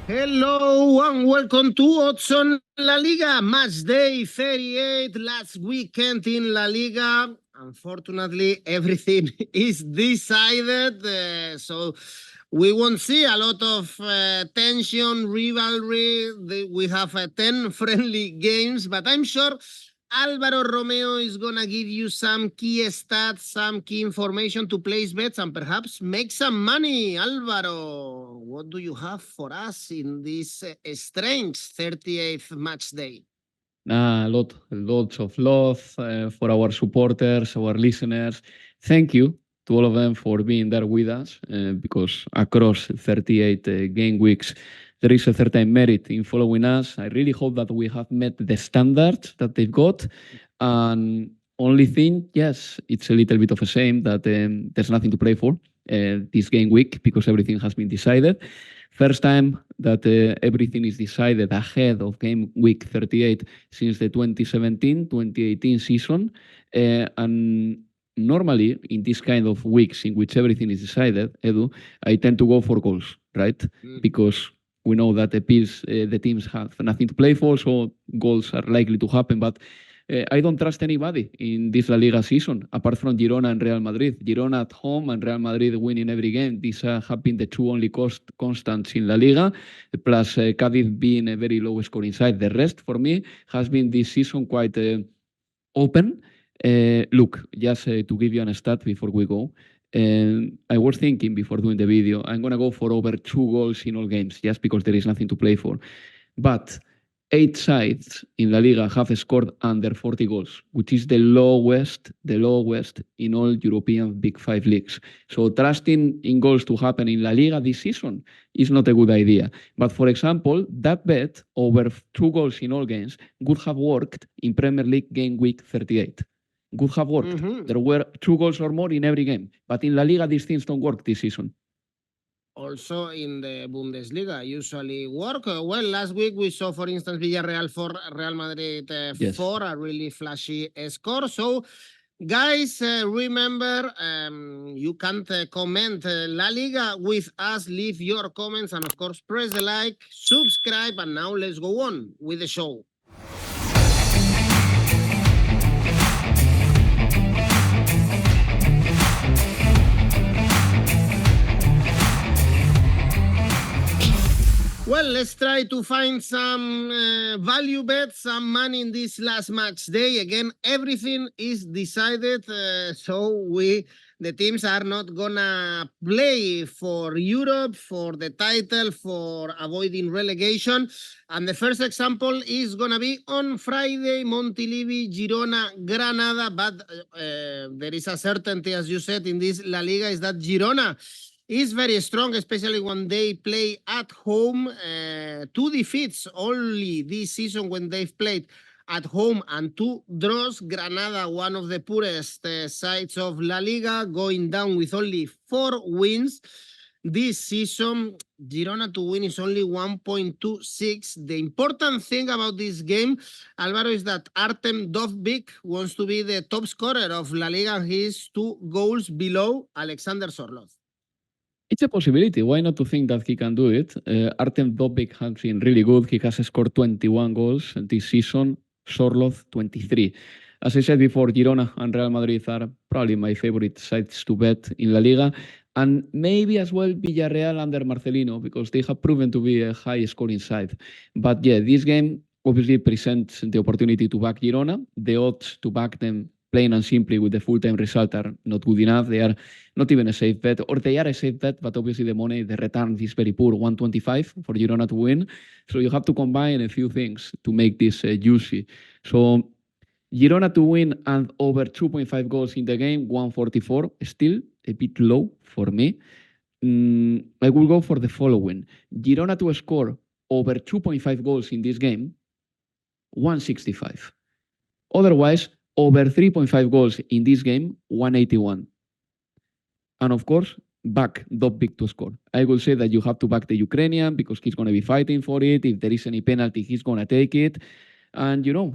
Hello and welcome to Odds on La Liga, Matchday 38, last weekend in La Liga. Unfortunately, everything is decided, so we won't see a lot of tension, rivalry. We have 10 friendly games, but I'm sure Alvaro Romeo is going to give you some key stats, some key information to place bets and perhaps make some money. Alvaro, what do you have for us in this strange 38th match day? Lots of love for our supporters, our listeners. Thank you to all of them for being there with us because across 38 game weeks, there is a certain merit in following us. I really hope that we have met the standards that they've got. And only thing, yes, it's a little bit of a shame that there's nothing to play for this game week because everything has been decided. First time that everything is decided ahead of game week 38 since the 2017-2018 season. And normally in this kind of weeks in which everything is decided, Edu, I tend to go for goals, right? Because we know that the teams have nothing to play for, so goals are likely to happen. But I don't trust anybody in this La Liga season, apart from Girona and Real Madrid. Girona at home and Real Madrid winning every game. These have been the two only constants in La Liga, plus Cádiz being a very low scoring side. The rest, for me, has been this season quite open. Look, just to give you a stat before we go, I was thinking before doing the video, I'm going to go for over 2 goals in all games, just because there is nothing to play for. But 8 sides in La Liga have scored under 40 goals, which is the lowest in all European Big 5 leagues. So trusting in goals to happen in La Liga this season is not a good idea. But for example, that bet over 2 goals in all games would have worked in Premier League game week 38. Would have worked. There were 2 goals or more in every game. But in La Liga, these things don't work this season. Also in the Bundesliga usually work. Well, last week we saw, for instance, Villarreal 4, Real Madrid 4, a really flashy score. So, guys, remember, you can comment La Liga with us, leave your comments, and of course, press the like, subscribe, and now let's go on with the show. Well, let's try to find some value bets, some money in this last match day. Again, everything is decided, so the teams are not gonna play for Europe, for the title, for avoiding relegation. And the first example is gonna be on Friday, Montilivi, Girona, Granada. But there is a certainty, as you said, in this La Liga, is that Girona is very strong, especially when they play at home. 2 defeats only this season when they've played at home and 2 draws. Granada, one of the poorest sides of La Liga, going down with only 4 wins this season. Girona to win is only 1.26. The important thing about this game, Alvaro, is that Artem Dovbyk wants to be the top scorer of La Liga. He is 2 goals below Alexander Sorloth. It's a possibility. Why not to think that he can do it? Artem Dovbyk has been really good. He has scored 21 goals this season. Sorloth, 23. As I said before, Girona and Real Madrid are probably my favorite sides to bet in La Liga. And maybe as well Villarreal under Marcelino, because they have proven to be a high-scoring side. But yeah, this game obviously presents the opportunity to back Girona. The odds to back them plain and simply with the full-time result are not good enough. They are not even a safe bet, or they are a safe bet, but obviously the return is very poor, 125 for Girona to win. So you have to combine a few things to make this juicy. So Girona to win and over 2.5 goals in the game, 144, still a bit low for me. I will go for the following. Girona to score over 2.5 goals in this game, 165. Otherwise, over 3.5 goals in this game, 181. And of course, back Dovbyk to score. I will say that you have to back the Ukrainian because he's going to be fighting for it. If there is any penalty, he's going to take it. And, you know,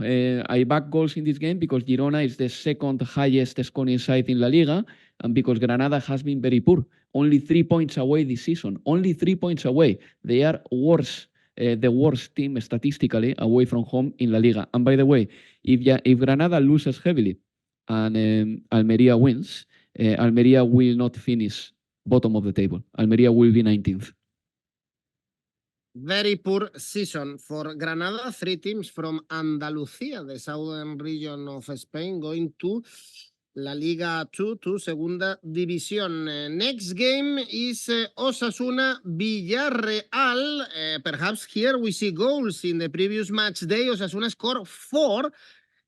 I back goals in this game because Girona is the second highest scoring side in La Liga and because Granada has been very poor only 3 points away this season. Only 3 points away. They are worse, the worst team statistically away from home in La Liga. And by the way, if Granada loses heavily and Almería wins, Almería will not finish bottom of the table. Almería will be 19th. Very poor season for Granada. 3 teams from Andalucía, the southern region of Spain, going to La Liga 2 to Segunda División. Next game is Osasuna Villarreal. Perhaps here we see goals. In the previous match day, Osasuna scored 4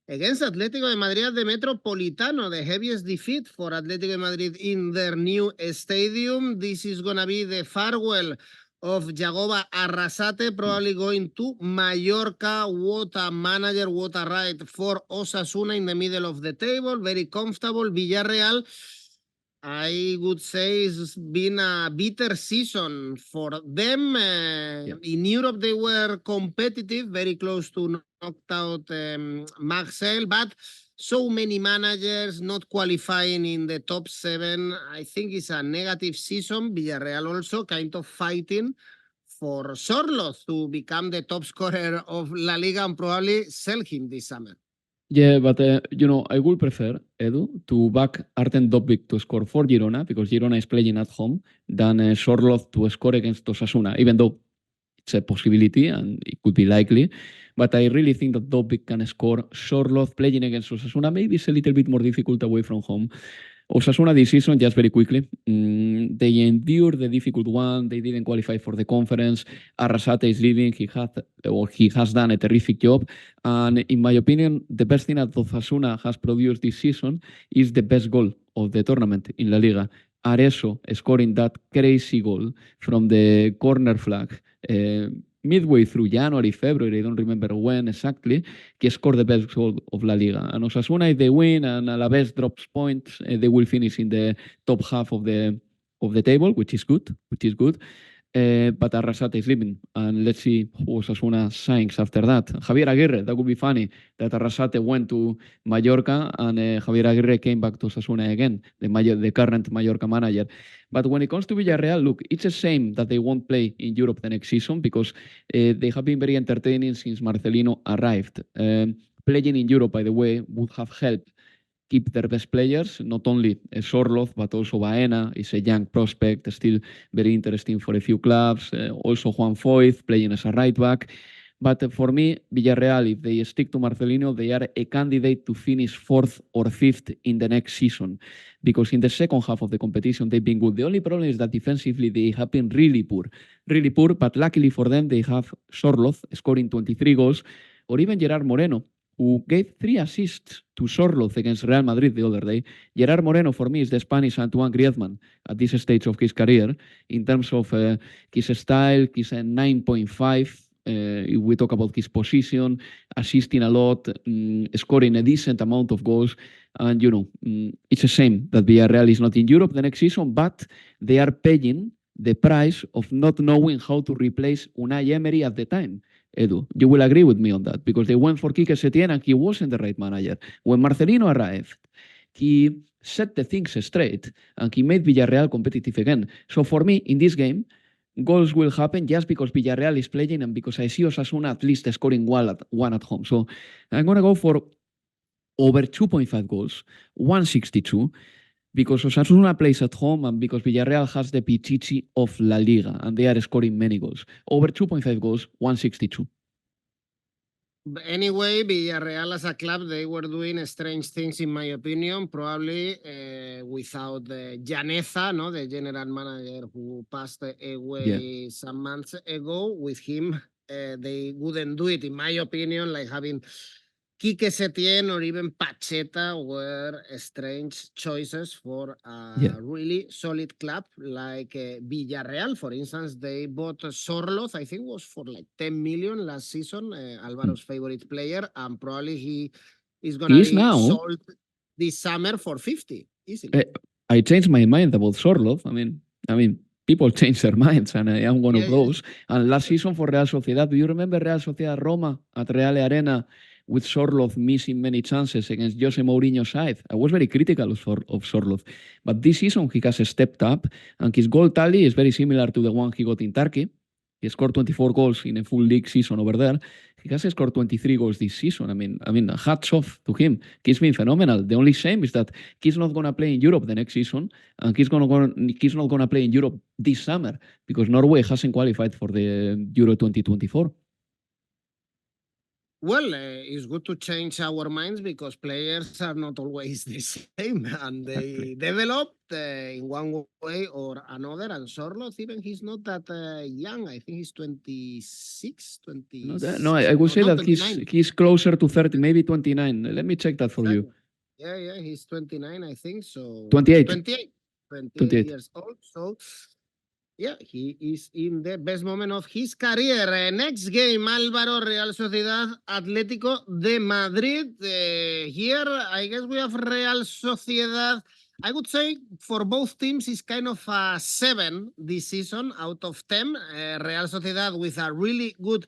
against Atlético de Madrid de Metropolitano, the heaviest defeat for Atlético de Madrid in their new stadium. This is going to be the farewell of Yagoba Arrasate, probably going to Mallorca. What a manager, what a ride for Osasuna in the middle of the table. Very comfortable. Villarreal, I would say it's been a bitter season for them. In Europe, they were competitive, very close to knocked out 𝐼𝐻𝐾𝐿, but so many managers not qualifying in the top 7. I think it's a negative season. Villarreal also kind of fighting for Sorloth to become the top scorer of La Liga and probably sell him this summer. Yeah, but I would prefer, Edu, to back Artem Dovbyk to score for Girona, because Girona is playing at home, than Sorloth to score against Osasuna, even though it's a possibility and it could be likely. But I really think that Dovbyk can score. Sorloth playing against Osasuna maybe it's a little bit more difficult away from home. Osasuna this season, just very quickly, they endured the difficult one. They didn't qualify for the conference. Arrasate is leaving. He has done a terrific job. And in my opinion, the best thing that Osasuna has produced this season is the best goal of the tournament in La Liga. Areso scoring that crazy goal from the corner flag midway through January, February, I don't remember when exactly, he scored the best goal of La Liga. And Osasuna, if they win and Alavés drops points, they will finish in the top half of the table, which is good. But Arrasate is leaving, and let's see who Osasuna signs after that. Javier Aguirre, that would be funny that Arrasate went to Mallorca and Javier Aguirre came back to Osasuna again, the current Mallorca manager. But when it comes to Villarreal, look, it's a shame that they won't play in Europe the next season, because they have been very entertaining since Marcelino arrived. Playing in Europe, by the way, would have helped keep their best players, not only Sorloth, but also Baena is a young prospect, still very interesting for a few clubs. Also Juan Foyth playing as a right back. But for me, Villarreal, if they stick to Marcelino, they are a candidate to finish 4th or 5th in the next season, because in the second half of the competition, they've been good. The only problem is that defensively, they have been really poor, but luckily for them, they have Sorloth scoring 23 goals, or even Gerard Moreno, who gave 3 assists to Sorloth against Real Madrid the other day. Gerard Moreno, for me, is the Spanish Antoine Griezmann at this stage of his career. In terms of his style, he's a 9.5. If we talk about his position, assisting a lot, scoring a decent amount of goals. And, it's a shame that Villarreal is not in Europe the next season, but they are paying the price of not knowing how to replace Unai Emery at the time. Edu, you will agree with me on that, because they went for 𝐿𝐭𝐵 and he wasn't the right manager. When Marcelino arrived, he set the things straight and he made Villarreal competitive again. So for me, in this game, goals will happen just because Villarreal is playing and because I see Osasuna at least scoring one at home. So I'm going to go for over 2.5 goals, 162, because Osasuna plays at home and because Villarreal has the Pichichi of La Liga and they are scoring many goals. Over 2.5 goals, 162. Anyway, Villarreal as a club, they were doing strange things, in my opinion, probably without Llaneza, the general manager who passed away some months ago. With him, they wouldn't do it, in my opinion, like having 𝐿𝐭𝐵 or even Pacheta were strange choices for a really solid club like Villarreal. For instance, they bought Sorloth, I think was for like 10 million last season, Alvaro's favorite player, and probably he is going to be sold this summer for 50, easily. I changed my mind about Sorloth. I mean, people change their minds, and I am one of those. And last season for Real Sociedad, do you remember Real Sociedad Roma at Real Arena, with Sorloth missing many chances against Jose Mourinho's side. I was very critical of Sorloth, but this season he has stepped up, and his goal tally is very similar to the one he got in Turkey. He scored 24 goals in a full league season over there. He has scored 23 goals this season. I mean, hats off to him. He's been phenomenal. The only shame is that he's not going to play in Europe the next season, and he's not going to play in Europe this summer because Norway hasn't qualified for the Euro 2024. Well, it's good to change our minds because players are not always the same and they developed in one way or another. And Sorloth, even he's not that young. I think he's 26, 27. No, I would say that 29. he's closer to 30, maybe 29. Let me check that for you. Yeah, he's 29, I think. So 28. 28 years old. So yeah, he is in the best moment of his career. Next game, Álvaro, Real Sociedad, Atlético de Madrid. Here, I guess we have Real Sociedad. I would say for both teams, it's kind of a 7 this season out of 10. Real Sociedad with a really good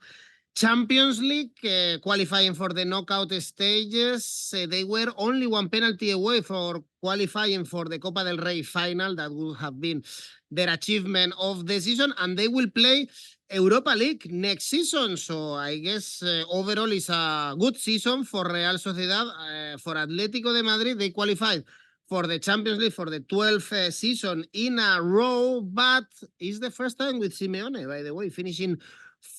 Champions League, qualifying for the knockout stages. They were only one penalty away for qualifying for the Copa del Rey final. That would have been their achievement of the season, and they will play Europa League next season. So I guess overall it's a good season for Real Sociedad. For Atlético de Madrid, they qualified for the Champions League for the 12th season in a row, but it's the first time with Simeone, by the way, finishing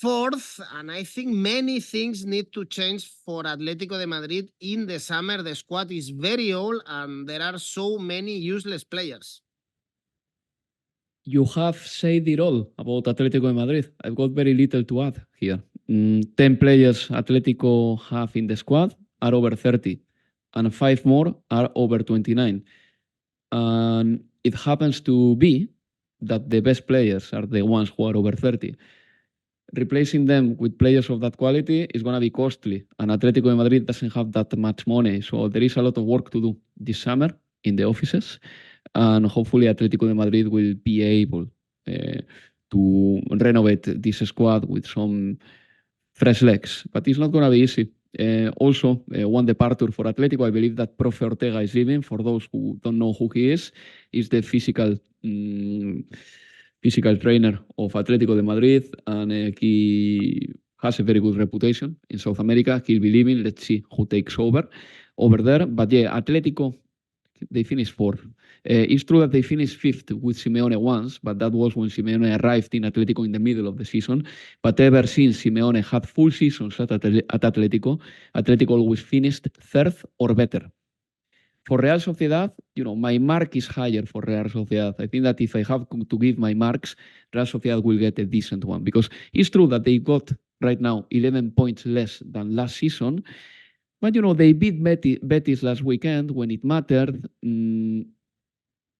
4th, and I think many things need to change for Atlético de Madrid in the summer. The squad is very old and there are so many useless players. You have said it all about Atlético de Madrid. I've got very little to add here. 10 players Atlético have in the squad are over 30, and 5 more are over 29. And it happens to be that the best players are the ones who are over 30. Replacing them with players of that quality is going to be costly, and Atlético de Madrid doesn't have that much money. So there is a lot of work to do this summer in the offices, and hopefully Atlético de Madrid will be able to renovate this squad with some fresh legs. But it's not going to be easy. Also, one departure for Atlético. I believe that Profe Ortega is leaving. For those who don't know who he is physical trainer of Atlético de Madrid, and he has a very good reputation in South America. He'll be leaving. Let's see who takes over there. But yeah, Atlético, they finished 4th. It's true that they finished 5th with Simeone once, but that was when Simeone arrived in Atlético in the middle of the season. But ever since Simeone had full seasons at Atlético, Atlético always finished 3rd or better. For Real Sociedad, my mark is higher for Real Sociedad. I think that if I have to give my marks, Real Sociedad will get a decent one, because it's true that they got right now 11 points less than last season. But, they beat Betis last weekend when it mattered.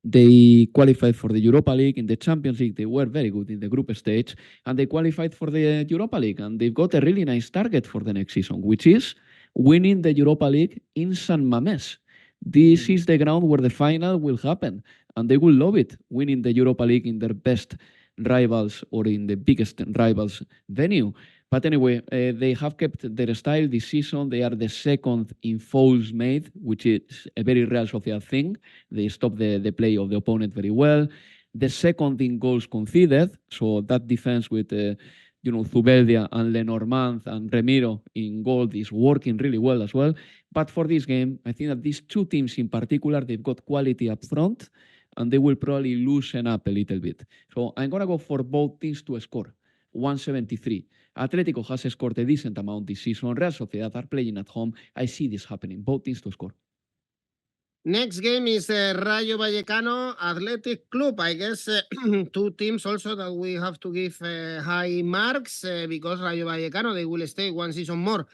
They qualified for the Europa League. In the Champions League, they were very good in the group stage, and they qualified for the Europa League. And they've got a really nice target for the next season, which is winning the Europa League in San Mamés. This is the ground where the final will happen, and they will love it, winning the Europa League in their best rivals or in the biggest rivals venue. But anyway, they have kept their style this season. They are the 2nd in fouls made, which is a very Real Sociedad thing. They stop the play of the opponent very well. The 2nd in goals conceded, so that defense with Zubeldia and Lenormand and Remiro in goal is working really well as well. But for this game, I think that these 2 teams in particular, they've got quality up front, and they will probably loosen up a little bit. So I'm going to go for both teams to score, 173. Atlético has scored a decent amount this season. Real Sociedad are playing at home. I see this happening, both teams to score. Next game is Rayo Vallecano Athletic Club. I guess 2 teams also that we have to give high marks because Rayo Vallecano, they will stay 1 season more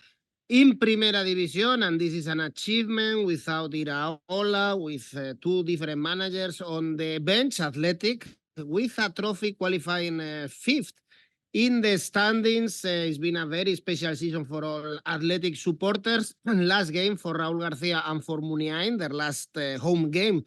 in Primera División, and this is an achievement without Iraola, with 2 different managers on the bench. Athletic with a trophy qualifying 5th in the standings. It's been a very special season for all Athletic supporters. Last game for Raúl García and for Muniain, their last home game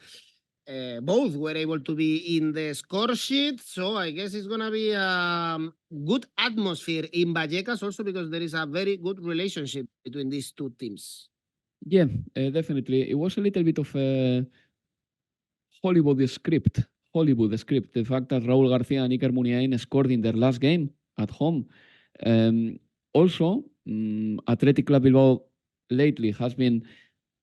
both were able to be in the score sheet. So I guess it's going to be a good atmosphere in Vallecas also because there is a very good relationship between these two teams. Yeah, definitely. It was a little bit of a Hollywood script. The fact that Raúl García and Iker Muniain scored in their last game at home. Also, Athletic Bilbao lately has been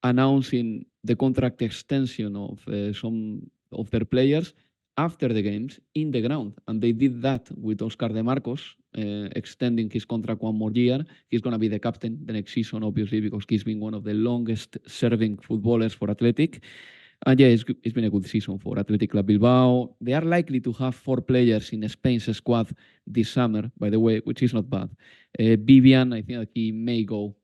announcing the contract extension of some of their players after the games in the ground. And they did that with Oscar de Marcos, extending his contract one more year. He's going to be the captain the next season, obviously, because he's been one of the longest serving footballers for Athletic. And yeah, it's been a good season for Athletic Bilbao. They are likely to have 4 players in Spain's squad this summer, by the way, which is not bad. Vivian, I think that he may go.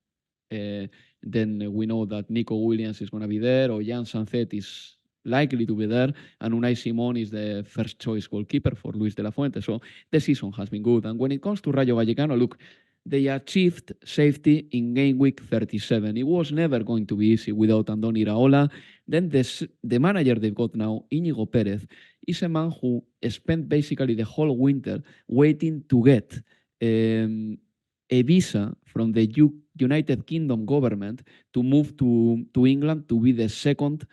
Then we know that Nico Williams is going to be there, or Jan Sancet is likely to be there, and Unai Simón is the first choice goalkeeper for Luis de la Fuente. So the season has been good. And when it comes to Rayo Vallecano, look, they achieved safety in game week 37. It was never going to be easy without Andoni Iraola. Then the manager they've got now, Íñigo Pérez, is a man who spent basically the whole winter waiting to get a visa from the United Kingdom government to move to England to be the second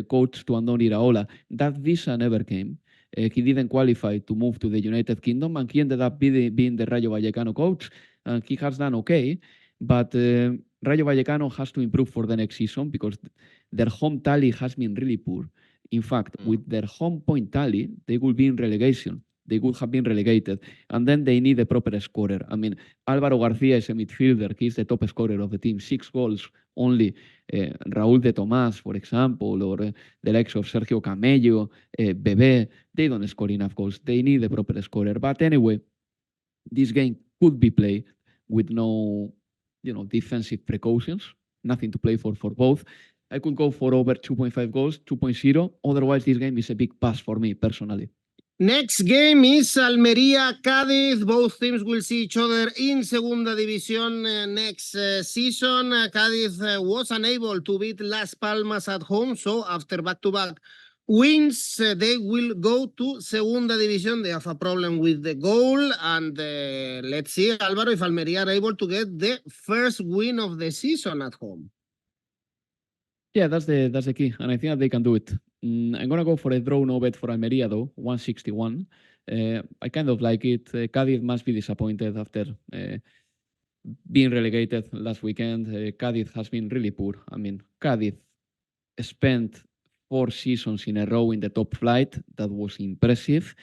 coach to Andoni Iraola. That visa never came. He didn't qualify to move to the United Kingdom, and he ended up being the Rayo Vallecano coach. And he has done okay, but Rayo Vallecano has to improve for the next season because their home tally has been really poor. In fact, with their home point tally, they will be in relegation. They would have been relegated. And then they need a proper scorer. I mean, Alvaro García is a midfielder. He's the top scorer of the team. 6 goals only. Raúl de Tomás, for example, or the likes of 𝐜𝐭𝐭𝐚𝐲, Bebé. They don't score enough goals. They need a proper scorer. But anyway, this game could be played with no, defensive precautions. Nothing to play for both. I could go for over 2.5 goals, 2.0. Otherwise, this game is a big pass for me, personally. Next game is Almería Cádiz. Both teams will see each other in Segunda División next season. Cádiz was unable to beat Las Palmas at home, so after back-to-back wins, they will go to Segunda División. They have a problem with the goal, and let's see, Álvaro, if Almería are able to get the first win of the season at home. Yeah, that's the key, and I think that they can do it. I'm going to go for a draw no bet for Almería, though, 161. I kind of like it. Cádiz must be disappointed after being relegated last weekend. Cádiz has been really poor. I mean, Cádiz spent 4 seasons in a row in the top flight. That was impressive.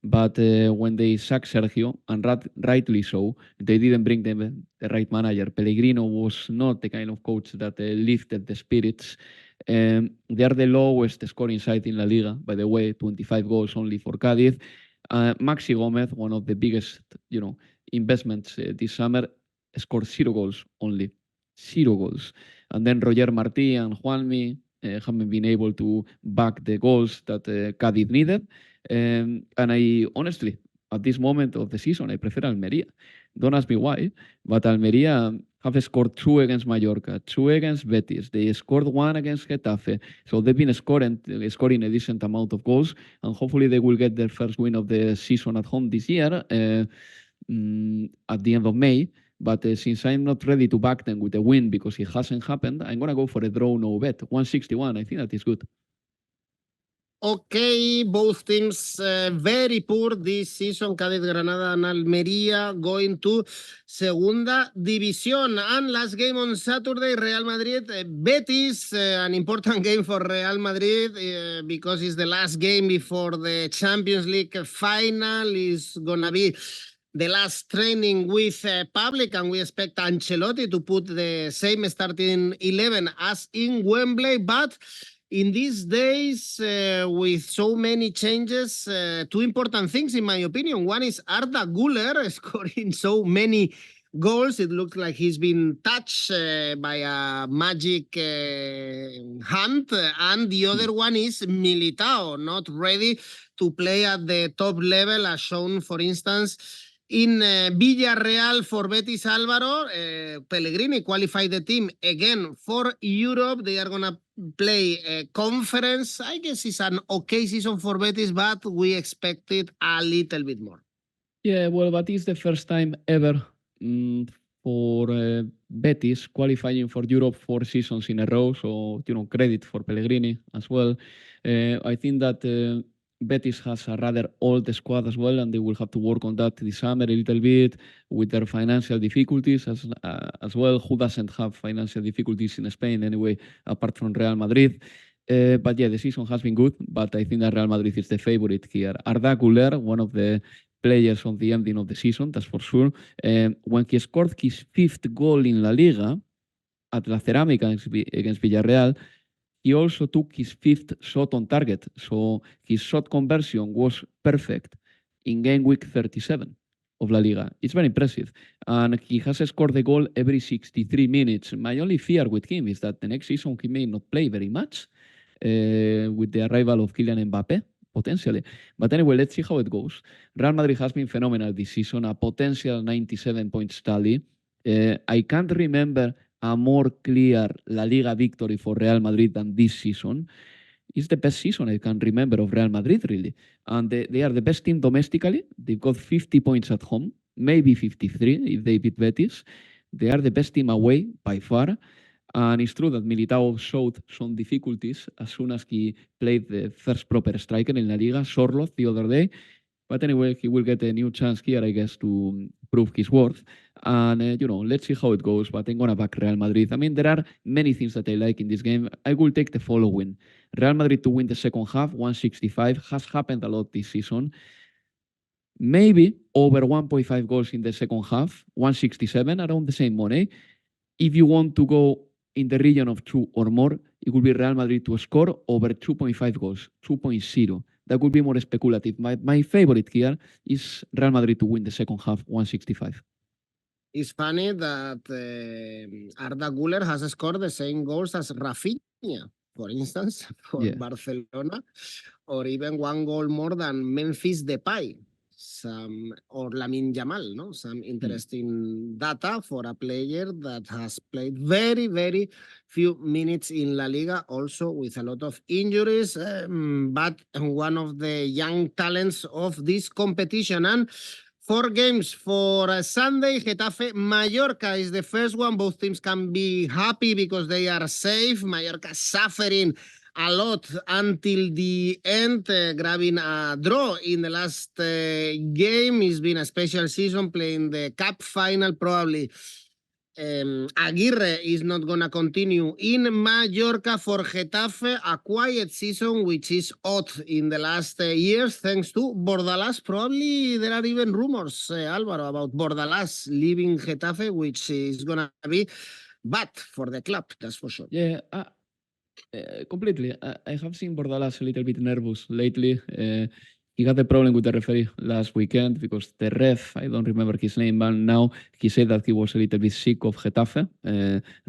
But when they sacked Sergio, and rightly so, they didn't bring them the right manager. Pellegrino was not the kind of coach that lifted the spirits. They are the lowest scoring side in La Liga, by the way, 25 goals only for Cádiz. Maxi Gómez, one of the biggest, investments this summer, scored 0 goals only. 0 goals. And then Roger Martí and Juanmi haven't been able to back the goals that Cádiz needed. And I honestly, at this moment of the season, I prefer Almería. Don't ask me why, but Almería have scored 2 against Mallorca, 2 against Betis. They scored 1 against Getafe. So they've been scoring a decent amount of goals, and hopefully they will get their first win of the season at home this year at the end of May. But since I'm not ready to back them with a win because it hasn't happened, I'm going to go for a draw no bet, 161. I think that is good. Okay, both teams very poor this season. Cádiz, Granada, and Almería going to Segunda División. And last game on Saturday, Real Madrid, Betis, an important game for Real Madrid because it's the last game before the Champions League final. Is gonna be the last training with public, and we expect Ancelotti to put the same starting 11 as in Wembley, but in these days, with so many changes, 2 important things, in my opinion. One is Arda Güler scoring so many goals. It looks like he's been touched by a magic hand. And the other one is Militao, not ready to play at the top level, as shown, for instance, in Villarreal for Betis. Álvaro. Pellegrini qualified the team again for Europe. They are going to play a conference. I guess it's an okay season for Betis, but we expected a little bit more. Yeah, well, but it's the first time ever for Betis qualifying for Europe 4 seasons in a row. So, credit for Pellegrini as well. I think that Betis has a rather old squad as well, and they will have to work on that this summer a little bit with their financial difficulties as well. Who doesn't have financial difficulties in Spain anyway, apart from Real Madrid? But yeah, the season has been good, but I think that Real Madrid is the favorite here. Arda Güler, one of the players on the ending of the season, that's for sure. When he scored his 5th goal in La Liga at La Cerámica against Villarreal, he also took his 5th shot on target. So his shot conversion was perfect in game week 37 of La Liga. It's very impressive. And he has scored the goal every 63 minutes. My only fear with him is that the next season he may not play very much with the arrival of Kylian Mbappe, potentially. But anyway, let's see how it goes. Real Madrid has been phenomenal this season, a potential 97-point tally. I can't remember a more clear La Liga victory for Real Madrid than this season. It's the best season I can remember of Real Madrid, really. And they are the best team domestically. They've got 50 points at home, maybe 53 if they beat Betis. They are the best team away by far. And it's true that Militao showed some difficulties as soon as he played the first proper striker in La Liga, Sorloth, the other day. But anyway, he will get a new chance here, I guess, to prove his worth. And, let's see how it goes. But I'm going to back Real Madrid. I mean, there are many things that I like in this game. I will take the following. Real Madrid to win the second half, 165, has happened a lot this season. Maybe over 1.5 goals in the second half, 167, around the same money. If you want to go in the region of 2 or more, it will be Real Madrid to score over 2.5 goals, 2.0. That would be more speculative. My favorite here is Real Madrid to win the second half, 165. It's funny that Arda Güler has scored the same goals as Rafinha, for instance, for Barcelona, or even 1 goal more than Memphis Depay. Or Lamine Yamal, no? Some interesting data for a player that has played very, very few minutes in La Liga, also with a lot of injuries, but one of the young talents of this competition. And 4 games for Sunday. Getafe, Mallorca is the first one. Both teams can be happy because they are safe. Mallorca suffering a lot until the end, grabbing a draw in the last game. It's been a special season, playing the cup final. Probably Aguirre is not going to continue in Mallorca. For Getafe, a quiet season, which is odd in the last years, thanks to Bordalás. Probably there are even rumors, Alvaro, about Bordalás leaving Getafe, which is going to be bad for the club, that's for sure. Yeah, completely. I have seen Bordalás a little bit nervous lately. He had a problem with the referee last weekend because the ref, I don't remember his name, but now he said that he was a little bit sick of Getafe,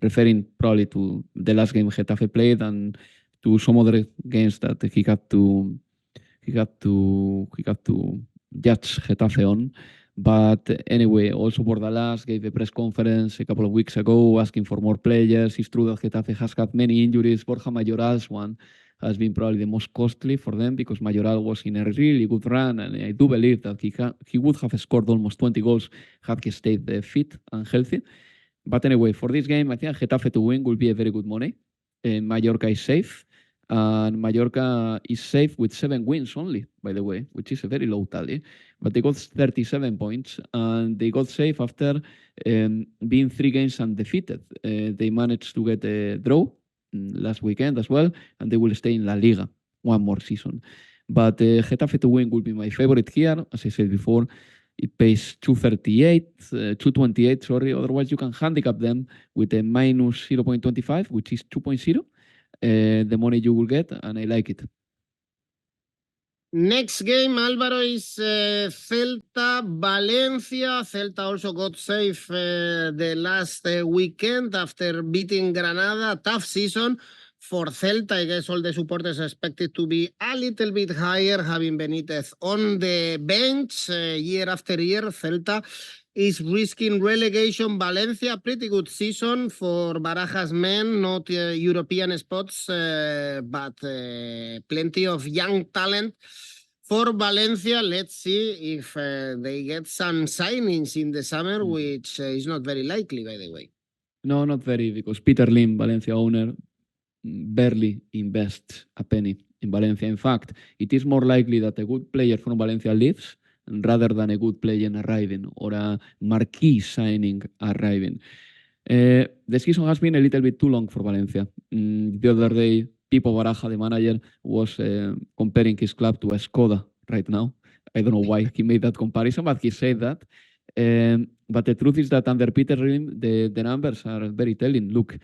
referring probably to the last game Getafe played and to some other games that he had to judge Getafe on. But anyway, also Bordalás gave a press conference a couple of weeks ago asking for more players. It's true that Getafe has had many injuries. Borja Mayoral's one has been probably the most costly for them because Mayoral was in a really good run, and I do believe that he would have scored almost 20 goals had he stayed fit and healthy. But anyway, for this game, I think Getafe to win will be a very good money. Mallorca is safe. And Mallorca is safe with 7 wins only, by the way, which is a very low tally. But they got 37 points, and they got safe after being 3 games undefeated. They managed to get a draw last weekend as well, and they will stay in La Liga 1 more season. But Getafe to win will be my favorite here. As I said before, it pays 228, sorry. Otherwise, you can handicap them with a minus 0.25, which is 2.0. The money you will get, and I like it. Next game, Alvaro, is Celta Valencia. Celta also got safe the last weekend after beating Granada. Tough season For Celta, I guess all the supporters are expected to be a little bit higher, having Benitez on the bench year after year. Celta is risking relegation. Valencia, pretty good season for Baraja's men, not European spots, but plenty of young talent. For Valencia, let's see if they get some signings in the summer, which is not very likely, by the way. No, not very, because Peter Lim, Valencia owner, barely invests a penny in Valencia. In fact, it is more likely that a good player from Valencia leaves rather than a good player arriving or a marquee signing arriving. The season has been a little bit too long for Valencia. The other day, Pipo Baraja, the manager, was comparing his club to a Skoda right now. I don't know why he made that comparison, but he said that. But the truth is that under Peter Lim, the numbers are very telling. Look,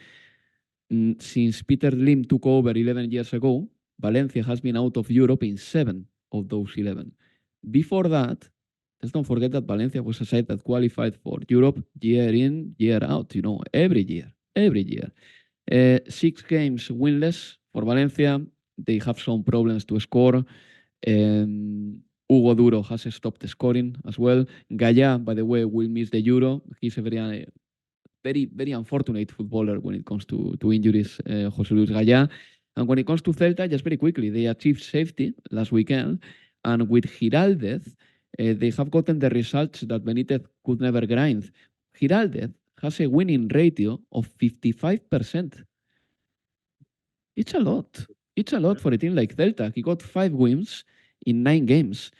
since Peter Lim took over 11 years ago, Valencia has been out of Europe in 7 of those 11. Before that, let's don't forget that Valencia was a side that qualified for Europe year in, year out, every year. 6 games winless for Valencia. They have some problems to score. Hugo Duro has stopped scoring as well. 𝐿𝐭𝐴, by the way, will miss the Euro. He's a very unfortunate footballer when it comes to injuries, José Luis 𝐿𝐭𝐴. And when it comes to Celta, just very quickly, they achieved safety last weekend. And with 𝐜𝐴𝐨𝐧𝐧𝐞𝐜𝐭𝐿, they have gotten the results that Benitez could never grind. 𝐜𝐴𝐴𝐨𝐧𝐽 has a winning ratio of 55%. It's a lot. It's a lot for a team like Celta. He got 5 wins in 9 games.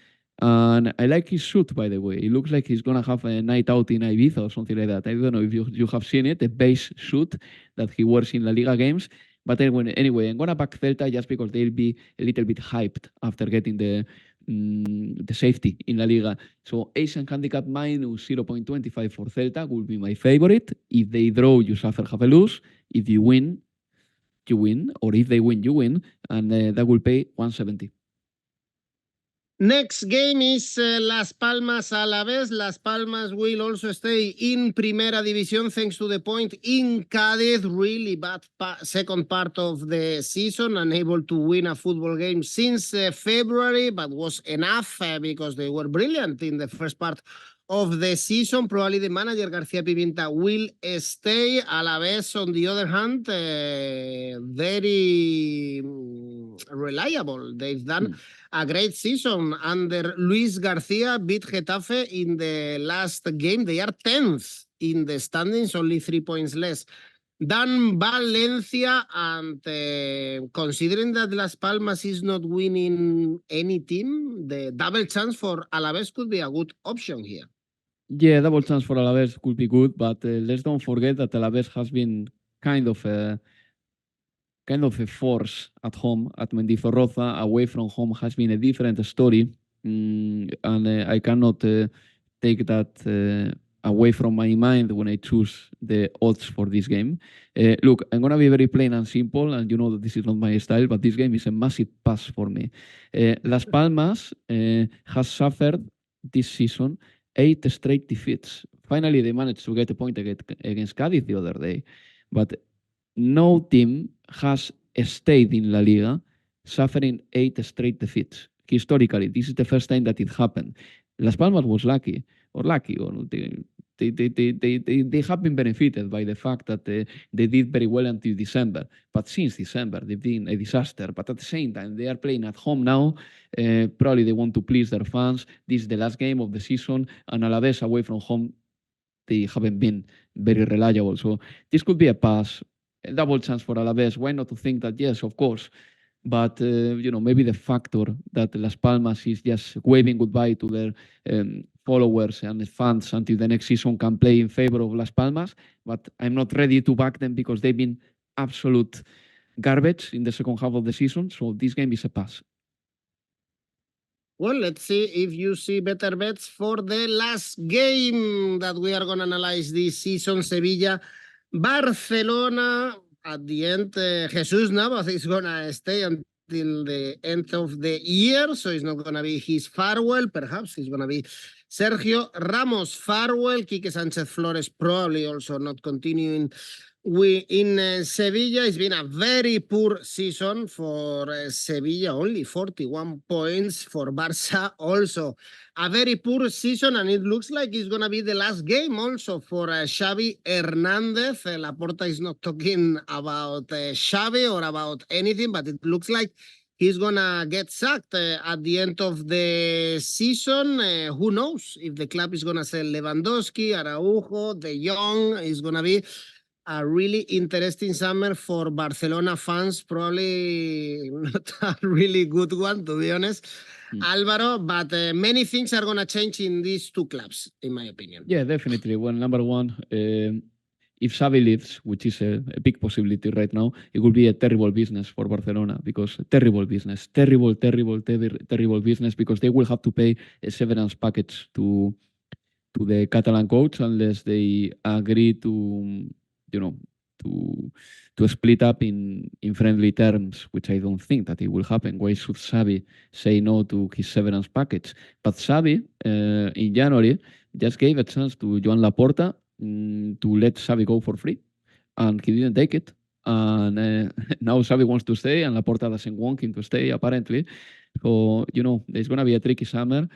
And I like his shoot, by the way. It looks like he's going to have a night out in Ibiza or something like that. I don't know if you have seen it, the base shoot that he wears in La Liga games. But anyway, I'm going to back Celta just because they'll be a little bit hyped after getting the safety in La Liga. So Asian handicap minus 0.25 for Celta will be my favorite. If they draw, you suffer, have a lose. If you win, you win. Or if they win, you win. And that will pay 170. Next game is Las Palmas Alavés. Las Palmas will also stay in Primera División thanks to the point in Cádiz. Really bad second part of the season, unable to win a football game since February, but was enough because they were brilliant in the first part of the season. Probably the manager, García Pimienta, will stay. Alavés, on the other hand, very reliable. They've done a great season under Luis García, beat Getafe in the last game. They are 10th in the standings, only 3 points less than Valencia. And considering that Las Palmas is not winning any team, the double chance for Alavés could be a good option here. Yeah, double chance for Alavés could be good, but let's don't forget that Alavés has been kind of a force at home at Mendizorroza. Away from home has been a different story, and I cannot take that away from my mind when I choose the odds for this game. Look, I'm going to be very plain and simple, and you know that this is not my style, but this game is a massive pass for me. Las Palmas has suffered this season 8 straight defeats. Finally, they managed to get a point against Cádiz the other day, but no team has stayed in La Liga suffering 8 straight defeats. Historically, this is the first time that it happened. Las Palmas was lucky, or they have been benefited by the fact that they did very well until December. But since December, they've been a disaster. But at the same time, they are playing at home now. Probably they want to please their fans. This is the last game of the season, and Alavés away from home, they haven't been very reliable. So this could be a pass. A double chance for Alavés. Why not to think that, yes, of course. But, maybe the factor that Las Palmas is just waving goodbye to their followers and fans until the next season can play in favor of Las Palmas. But I'm not ready to back them because they've been absolute garbage in the second half of the season. So this game is a pass. Well, let's see if you see better bets for the last game that we are going to analyze this season. Sevilla, Barcelona. At the end, Jesus Navas is going to stay until the end of the year, so it's not going to be his farewell. Perhaps it's going to be Sergio Ramos' farewell. 𝐿𝐭𝐴𝐻𝐿𝐴𝐻 Flores probably also not continuing In Sevilla, it's been a very poor season for Sevilla, only 41 points for Barça. Also, a very poor season, and it looks like it's going to be the last game also for Xavi Hernandez. Laporta is not talking about Xavi or about anything, but it looks like he's going to get sacked at the end of the season. Who knows if the club is going to sell Lewandowski, Araujo, De Jong. Is going to be a really interesting summer for Barcelona fans. Probably not a really good one, to be honest, Alvaro, but many things are going to change in these two clubs, in my opinion. Yeah, definitely. Well, number one, if Xavi leaves, which is a big possibility right now, it will be a terrible business for Barcelona, because terrible business, terrible business, because they will have to pay a severance package to the Catalan coach unless they agree to, you know, to split up in friendly terms, which I don't think that it will happen. Why should Xavi say no to his severance package? But Xavi, in January, just gave a chance to Joan Laporta to let Xavi go for free, and he didn't take it. And now Xavi wants to stay, and Laporta doesn't want him to stay, apparently. So, there's going to be a tricky summer.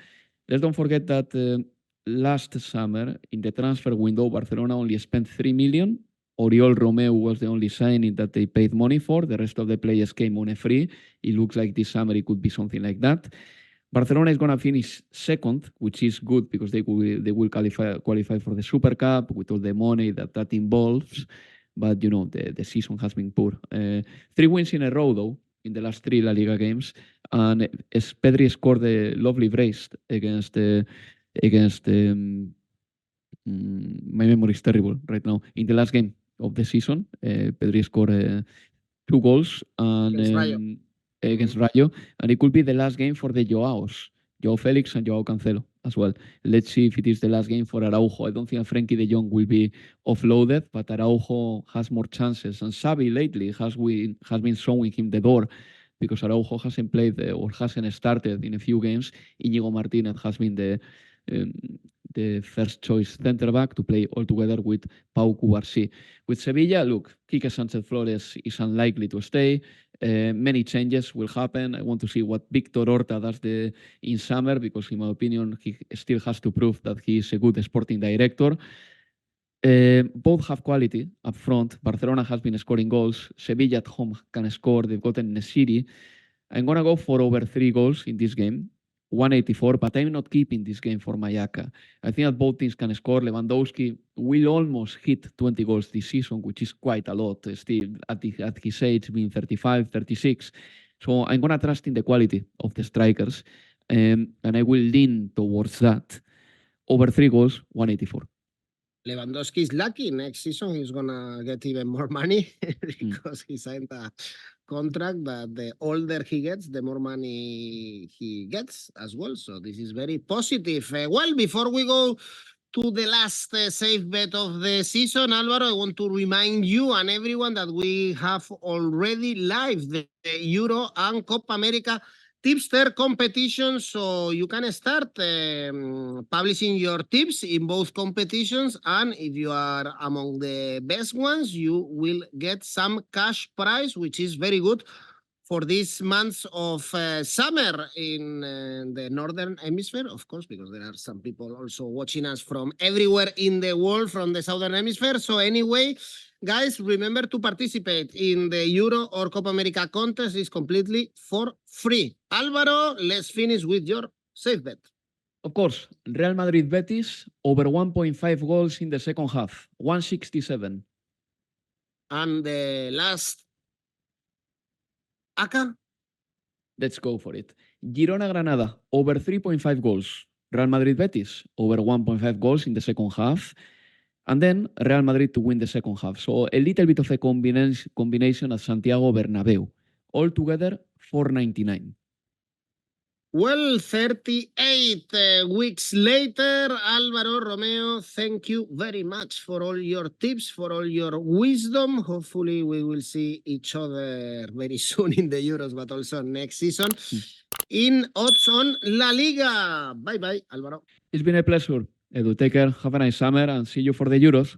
Let's don't forget that last summer, in the transfer window, Barcelona only spent 3 million. Oriol Romeo was the only signing that they paid money for. The rest of the players came on a free. It looks like this summer it could be something like that. Barcelona is going to finish second, which is good because they will qualify for the Super Cup with all the money that involves. But, the season has been poor. 3 wins in a row, though, in the last 3 La Liga games. And Pedri scored a lovely brace against my memory is terrible right now. In the last game of the season, Pedri scored 2 goals against Rayo, and it could be the last game for the Joaos, Joao Felix and Joao Cancelo as well. Let's see if it is the last game for Araujo. I don't think Frenkie de Jong will be offloaded, but Araujo has more chances, and Xavi lately has been showing him the door, because Araujo hasn't played or hasn't started in a few games. Íñigo Martínez has been the first choice centre back to play all together with Pau Cubarsí. With Sevilla, look, Quique Sánchez-Flores is unlikely to stay. Many changes will happen. I want to see what Victor Horta does in summer, because in my opinion, he still has to prove that he is a good sporting director. Both have quality up front. Barcelona has been scoring goals. Sevilla at home can score. They've gotten Nesiri. I'm going to go for over 3 goals in this game. 184, but I'm not keeping this game for my ACCA. I think that both teams can score. Lewandowski will almost hit 20 goals this season, which is quite a lot still at his age, being 35, 36. So I'm going to trust in the quality of the strikers, and I will lean towards that. Over 3 goals, 184. Lewandowski is lucky. Next season he's going to get even more money because he signed a contract that the older he gets, the more money he gets as well. So this is very positive. Well, before we go to the last safe bet of the season, Alvaro, I want to remind you and everyone that we have already live the Euro and Copa America tipster competition, so you can start publishing your tips in both competitions, and if you are among the best ones, you will get some cash prize, which is very good for these months of summer in the Northern Hemisphere, of course, because there are some people also watching us from everywhere in the world, from the Southern Hemisphere. So anyway, guys, remember to participate in the Euro or Copa America contest. It's completely for free. Alvaro, let's finish with your safe bet. Of course, Real Madrid Betis over 1.5 goals in the second half, 167. And the last ACCA? Let's go for it. Girona Granada over 3.5 goals. Real Madrid Betis over 1.5 goals in the second half. And then Real Madrid to win the second half. So a little bit of a combination at Santiago Bernabéu. Altogether, 499. Well, 38 weeks later, Alvaro Romeo, thank you very much for all your tips, for all your wisdom. Hopefully, we will see each other very soon in the Euros, but also next season in Odds on La Liga. Bye-bye, Alvaro. It's been a pleasure. Edu, take care, have a nice summer, and see you for the Euros.